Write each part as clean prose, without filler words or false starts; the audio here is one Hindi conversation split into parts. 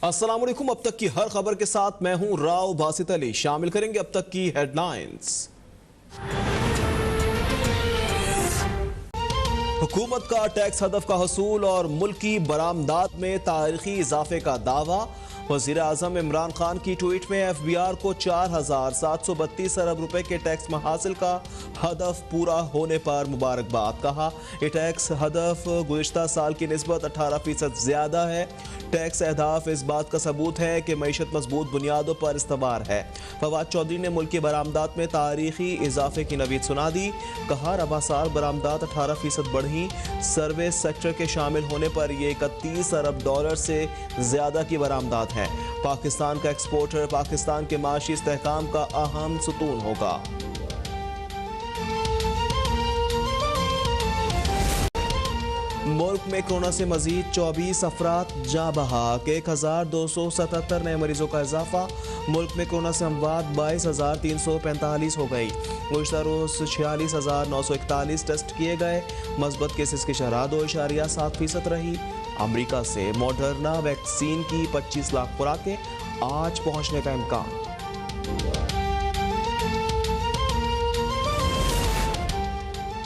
अस्सलाम वालेकुम। अब तक की हर खबर के साथ मैं हूं राव बासित अली। शामिल करेंगे अब तक की हेडलाइंस। हुकूमत का टैक्स हदफ का हसूल और मुल्की बरामदात में तारीखी इजाफे का दावा। वज़ीर आज़म इमरान खान की ट्वीट में FBR को 4,732 अरब रुपए के टैक्स महासिल का हदफ पूरा होने पर मुबारकबाद। कहा यह टैक्स हदफ गुज़िश्ता साल की निस्बत 18% ज़्यादा है। टैक्स अहदाफ इस बात का सबूत है कि मईशत मजबूत बुनियादों पर इस्तवार है। फवाद चौधरी ने मुल्की बरामदात में तारीखी इजाफे की नवीद सुना दी। कहा रबा साल बरामदात 18% बढ़ी। सर्विस सेक्टर के शामिल होने पर यह 31 अरब डॉलर से ज़्यादा की बरामदात है। पाकिस्तान का एक्सपोर्टर पाकिस्तान के माशी इस्तेहकाम का अहम सुतून होगा। मुल्क में कोरोना से मजीद 24 अफराद जाँ बहक। 1,277 नए मरीजों का इजाफा। मुल्क में कोरोना से अमवात 22,345 हो गई। गुज़िश्ता रोज़ 46,941 टेस्ट किए गए। मस्बत केसेस की शरह 2.7% रही। अमरीका से मॉडर्ना वैक्सीन की 25 लाख खुराकें आज पहुंचने का इम्कान।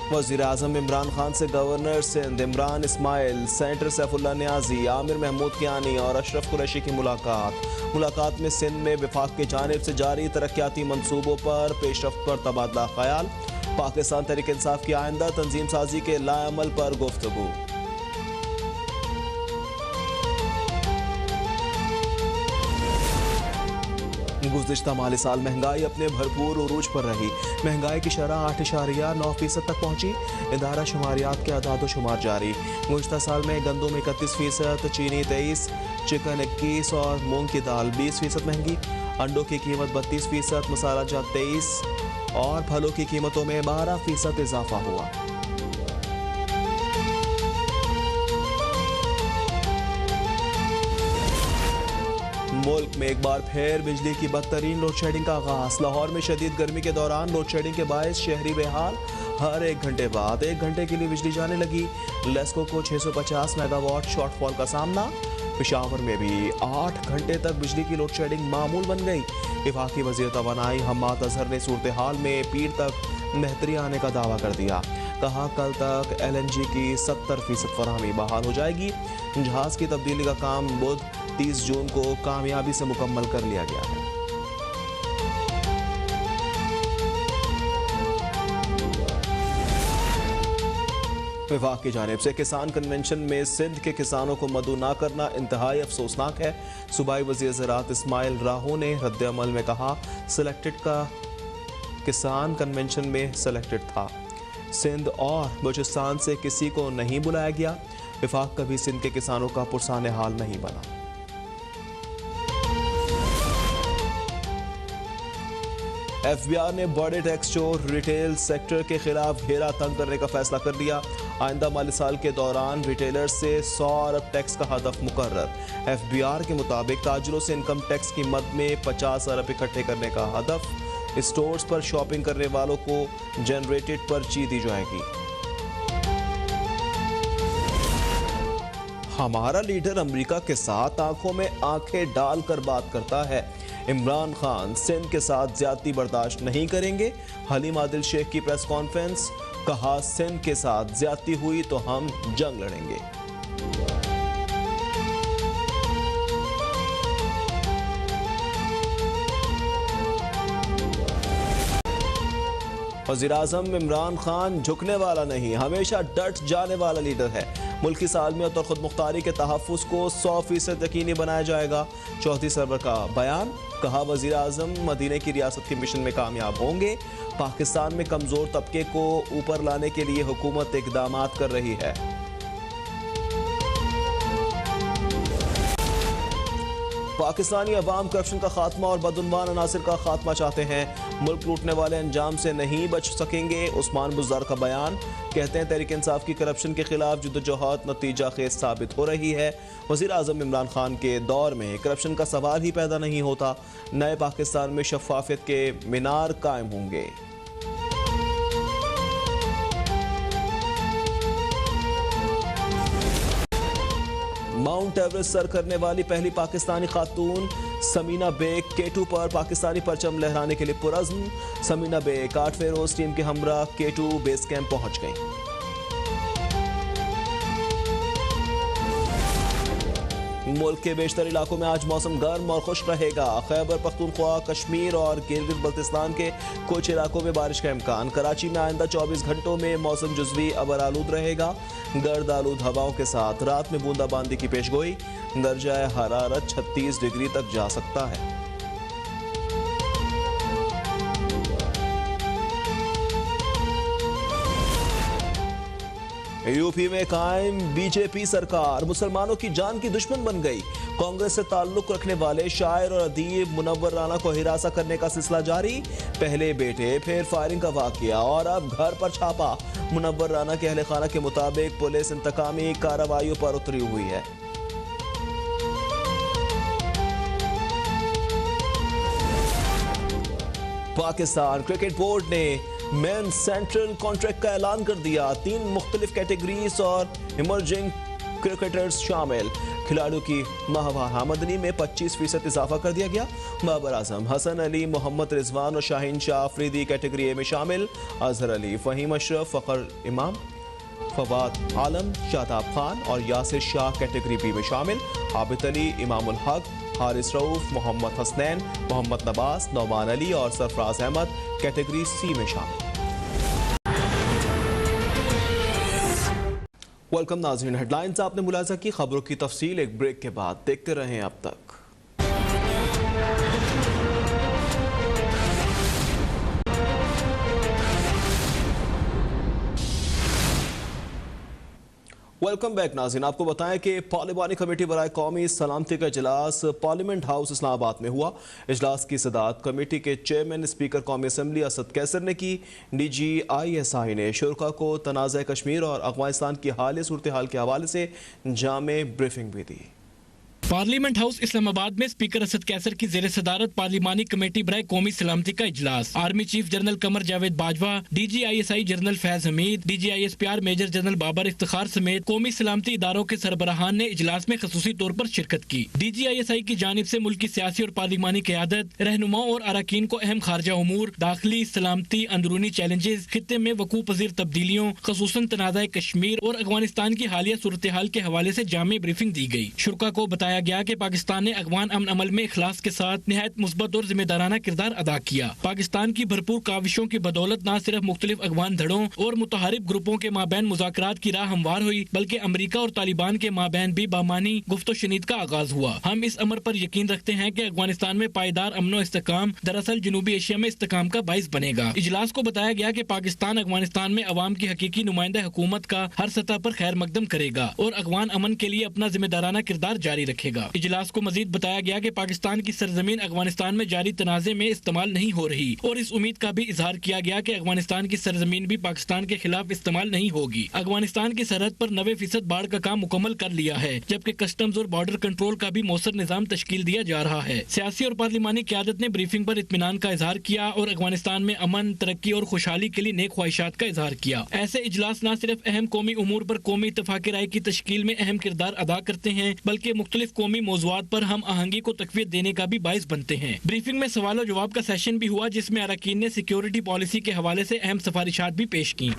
वज़ीर आज़म इमरान खान से गवर्नर सिंध इमरान इस्माइल, सेनेटर सैफुल्लाह नियाजी, आमिर महमूद कियानी और अशरफ कुरैशी की मुलाकात में सिंध में वफाक की जानिब से जारी तरक्याती मंसूबों पर पेशरफ्त पर तबादला ख्याल। पाकिस्तान तहरीक इंसाफ की आइंदा तंजीम साजी के लाअमल पर गुफ्तगू। गुज़िश्ता माली साल महंगाई अपने भरपूर उरूज पर रही। महंगाई की शरह 8.9% तक पहुंची। इदारा शुमारियात के अदाद शुमार जारी। गुज़िश्ता साल में गंदम 31%, चीनी 23%, चिकन 21% और मूंग की दाल 20% महंगी। अंडों की कीमत 32%, मसाला जात 23% और फलों की कीमतों में 12% इजाफा हुआ। मुल्क में एक बार फिर बिजली की बदतरीन लोड शेडिंग का आगाज। लाहौर में शदीद गर्मी के दौरान लोड शेडिंग के बायस शहरी बेहाल। हर 1 घंटे बाद 1 घंटे के लिए बिजली जाने लगी। लेस्को को 650 मेगावाट शॉर्टफॉल का सामना। पेशावर में भी 8 घंटे तक बिजली की लोड शेडिंग मामूल बन गई। वफाकी वज़ीर तवानाई हम्माद अजहर ने सूरत हाल में पीर तक बेहतरी आने का दावा कर दिया। कहा कल तक LNG की 70% फराहमी बहाल हो जाएगी। जहाज की तब्दीली का काम बुध 30 जून को कामयाबी से मुकम्मल कर लिया गया है। विभाग की जानिब से किसान कन्वेंशन में सिंध के किसानों को मदऊ न करना इंतहाई अफसोसनाक है। सूबाई वज़ीर ज़राअत इस्माइल राहू ने रद्द-ए-अमल में कहा सिलेक्टेड का किसान कन्वेंशन में सिलेक्टेड था। सिंध और बलूचिस्तान से किसी को नहीं बुलाया गया। विफाक कभी सिंध के किसानों का पुरसाने हाल नहीं बना। FBR ने बड़े टैक्स चोर रिटेल सेक्टर के खिलाफ घेरा तंग करने का फैसला कर लिया। आइंदा माली साल के दौरान रिटेलर से 100 अरब टैक्स का हदफ मुकर्रर। FBR के मुताबिक ताजरों से इनकम टैक्स की मद में 50 अरब इकट्ठे करने का हदफ। स्टोर्स पर शॉपिंग करने वालों को जनरेटेड पर्ची दी जाएगी। हमारा लीडर अमेरिका के साथ आंखों में आंखें डालकर बात करता है। इमरान खान सिंध के साथ ज्यादती बर्दाश्त नहीं करेंगे। हलीम आदिल शेख की प्रेस कॉन्फ्रेंस। कहा सिंध के साथ ज्यादती हुई तो हम जंग लड़ेंगे। वज़ीर आज़म इमरान खान झुकने वाला नहीं, हमेशा डट जाने वाला लीडर है। मुल्की सालमियत और खुद मुख्तारी के तहफ़्फ़ुज़ को 100% यकीनी बनाया जाएगा। चौधरी सरवर का बयान। कहा वज़ीर आज़म मदीने की रियासत के मिशन में कामयाब होंगे। पाकिस्तान में कमज़ोर तबके को ऊपर लाने के लिए हुकूमत इक़दामात कर रही है। पाकिस्तानी अवाम करप्शन का खात्मा और बदउनवान अनासिर का खात्मा चाहते हैं। मुल्क लूटने वाले अंजाम से नहीं बच सकेंगे। उस्मान बुज़दार का बयान। कहते हैं तहरीक इंसाफ की करप्शन के खिलाफ जद्दोजहद नतीजा खेज साबित हो रही है। वज़ीर आज़म इमरान खान के दौर में करप्शन का सवाल ही पैदा नहीं होता। नए पाकिस्तान में शफ़ाफ़ियत के मीनार कायम होंगे। माउंट एवरेस्ट सर करने वाली पहली पाकिस्तानी खातून समीना बेग K2 पर पाकिस्तानी परचम लहराने के लिए पुरज़्म। समीना बेग 8वें रोज टीम के हमरा K2 बेस कैंप पहुंच गई। मुल्क के बेशतर इलाकों में आज मौसम गर्म और खुश रहेगा। खैबर पख्तूनख्वा, कश्मीर और गिलगित बल्तिस्तान के कुछ इलाकों में बारिश का इम्कान। कराची में आइंदा 24 घंटों में मौसम जुज़वी अबर आलूद रहेगा। गर्द आलूद हवाओं के साथ रात में बूंदाबांदी की पेशगोई। दर्जा हरारत 36 डिग्री तक जा सकता है। यूपी में कायम बीजेपी सरकार मुसलमानों की जान की दुश्मन बन गई। कांग्रेस से ताल्लुक रखने वाले शायर और अदीब मुनव्वर राना को हिरासत करने का सिलसिला जारी। पहले बेटे फिर फायरिंग का वाकया और अब घर पर छापा। मुनव्वर राना के अहले खाना के मुताबिक पुलिस इंतकामी कार्रवाइयों पर उतरी हुई है। पाकिस्तान क्रिकेट बोर्ड ने मेन सेंट्रल कॉन्ट्रैक्ट का ऐलान कर दिया। 3 मुख्तलिफ कैटेगरीज और इमर्जिंग क्रिकेटर्स शामिल। खिलाड़ियों की माहवार आमदनी में 25% इजाफा कर दिया गया। बाबर आजम, हसन अली, मोहम्मद रिजवान और शाहीन शाह अफरीदी कैटेगरी ए में शामिल। अजहर अली, फहीम अशरफ, फखर इमाम, फवाद आलम, शादाब खान और यासिर शाह कैटेगरी बी में शामिल। आबिद अली, इमामुल हक, हारिस रऊफ, मोहम्मद हसनैन, मोहम्मद नवाज, नौमान अली और सरफराज अहमद कैटेगरी सी में शामिल। वेलकम नाज़रीन, हेडलाइंस आपने मुलाजा की। खबरों की तफसील एक ब्रेक के बाद। देखते रहें अब तक। वेलकम बैक नाज़रीन, आपको बताएं कि पार्लिमानी कमेटी बराए कौमी सलामती का इजलास पार्लियामेंट हाउस इस्लामाबाद में हुआ। इजलास की सदारत कमेटी के चेयरमैन स्पीकर कौमी असम्बली असद कैसर ने की। DGISI ने शुरा को तनाज़ा कश्मीर और अफगानिस्तान की हालिया सूरत हाल के हवाले से जामे ब्रीफिंग भी दी। पार्लियामेंट हाउस इस्लामाबाद में स्पीकर असद कैसर की ज़ेर सदारत पार्लिमानी कमेटी बराए कौमी सलामती का इजलास। Army chief general Qamar Javed Bajwa, DGISI general Faiz Hameed, DGISPR major general Babar Iftikhar समेत कौमी सलामती इदारों के सरबराहान ने इजलास में खसूसी तौर पर शिरकत की। DGISI की जानिब से मुल्क की सियासी और पार्लिमानी क़यादत, रहनुमाओं और अरकान को अहम खारजा उमूर, दाखिली सलामती, अंदरूनी चैलेंजेस, खित्ते में वकूअ पज़ीर तब्दीलियों, खसूसन तनाज़ा कश्मीर और अफगानिस्तान की हालिया सूरत हाल के हवाले से जामे ब्रीफिंग दी गई। शुरा को बताया गया कि पाकिस्तान ने अफगान अमन अमल में इखलास के साथ निहायत मुस्बत और जिम्मेदाराना किरदार अदा किया। पाकिस्तान की भरपूर काविशों की बदौलत न सिर्फ मुख्तलिफ अफगान धड़ों और मुतहारिब ग्रुपों के माबैन मुज़ाकरात की राह हमवार हुई, बल्कि अमरीका और तालिबान के माबैन भी बामानी गुफ्तो शनीद का आगाज हुआ। हम इस अमर पर यकीन रखते हैं कि अफगानिस्तान में पायदार अमनो इस्तेकाम दरअसल जनूबी एशिया में इस्तेकाम का बाइस बनेगा। इजलास को बताया गया कि पाकिस्तान अफगानिस्तान में अवाम की हकीकी नुमाइंदा हुकूमत का हर सतह पर खैर मकदम करेगा और अफगान अमन के लिए अपना जिम्मेदाराना किरदार जारी रखेगा। इजलास को मजीद बताया गया कि पाकिस्तान की सरजमीन अफगानिस्तान में जारी तनाज़े में इस्तेमाल नहीं हो रही और इस उम्मीद का भी इजहार किया गया कि अफगानिस्तान की सरजमीन भी पाकिस्तान के खिलाफ इस्तेमाल नहीं होगी। अफगानिस्तान की सरहद पर 90% बाढ़ का काम मुकम्मल कर लिया है, जबकि कस्टम्स और बॉर्डर कंट्रोल का भी मौसर निजाम तश्कील दिया जा रहा है। सियासी और पार्लिमानी क़यादत ने ब्रीफिंग पर इत्मीनान का इजहार किया और अफगानिस्तान में अमन, तरक्की और खुशहाली के लिए नेक ख्वाहिशात का इजहार किया। ऐसे इजलास न सिर्फ अहम कौमी उमूर पर कौमी इत्तफाक़ राय की तश्कील में अहम किरदार अदा करते हैं, बल्कि मुख्तलिफ कौमी मौज़ूआत पर हम आहंगी को तक़वीयत देने का भी बाइस बनते हैं। ब्रीफिंग में सवाल और जवाब का सेशन भी हुआ, जिसमें अरकान ने सिक्योरिटी पॉलिसी के हवाले से अहम सिफारिशात भी पेश की।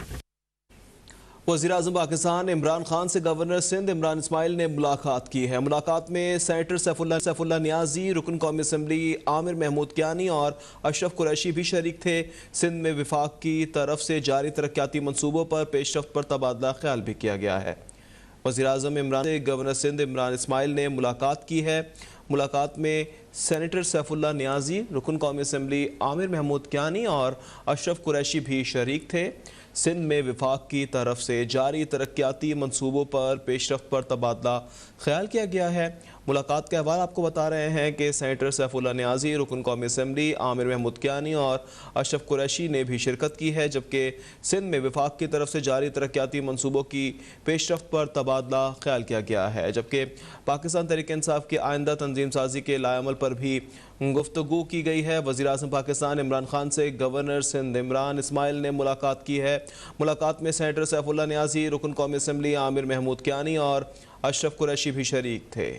वज़ीर-ए-आज़म पाकिस्तान इमरान खान से गवर्नर सिंध इमरान इस्माइल ने मुलाकात की है। मुलाकात में सेनेटर सैफुल्लाह नियाजी, रुकन कौमी असम्बली आमिर महमूद कियानी और अशरफ कुरैशी भी शरीक थे। सिंध में विफाक की तरफ से जारी तरक्याती मनसूबों पर पेशरफ्त पर तबादला ख्याल भी किया गया है। वज़ीर-ए-आज़म इमरान से गवर्नर सिंध इमरान इस्माइल ने मुलाकात की है। मुलाकात में सेनेटर सैफुल्लाह नियाजी, रुकन कौमी असम्बली आमिर महमूद कियानी और अशरफ कुरैशी भी शरीक थे। सिंध में विफाक की तरफ से जारी तरक्याती मनसूबों पर पेशरफ्त पर तबादला ख्याल किया गया है। मुलाकात के अहवाल आपको बता रहे हैं कि सेनेटर सैफुल्लाह नियाजी, रुकन कौमी असम्बली आमिर महमूद कियानी और अशरफ कुरैशी ने भी शिरकत की है, जबकि सिंध में विफाक की तरफ से जारी तरक्याती मनसूबों की पेशरफ्त पर तबादला ख्याल किया गया है, जबकि पाकिस्तान तहरीक इंसाफ की आइंदा तंजीम साजी के लाएमल पर भी गुफ्तगू की गई है। वज़ीर आज़म पाकिस्तान इमरान खान से गवर्नर सिंध इमरान इस्माइल ने मुलाकात की है। मुलाकात में सेनेटर सैफुल्लाह नियाजी, रुकन कौमी असम्बली आमिर महमूद कियानी और अशरफ कुरैशी भी शरीक थे।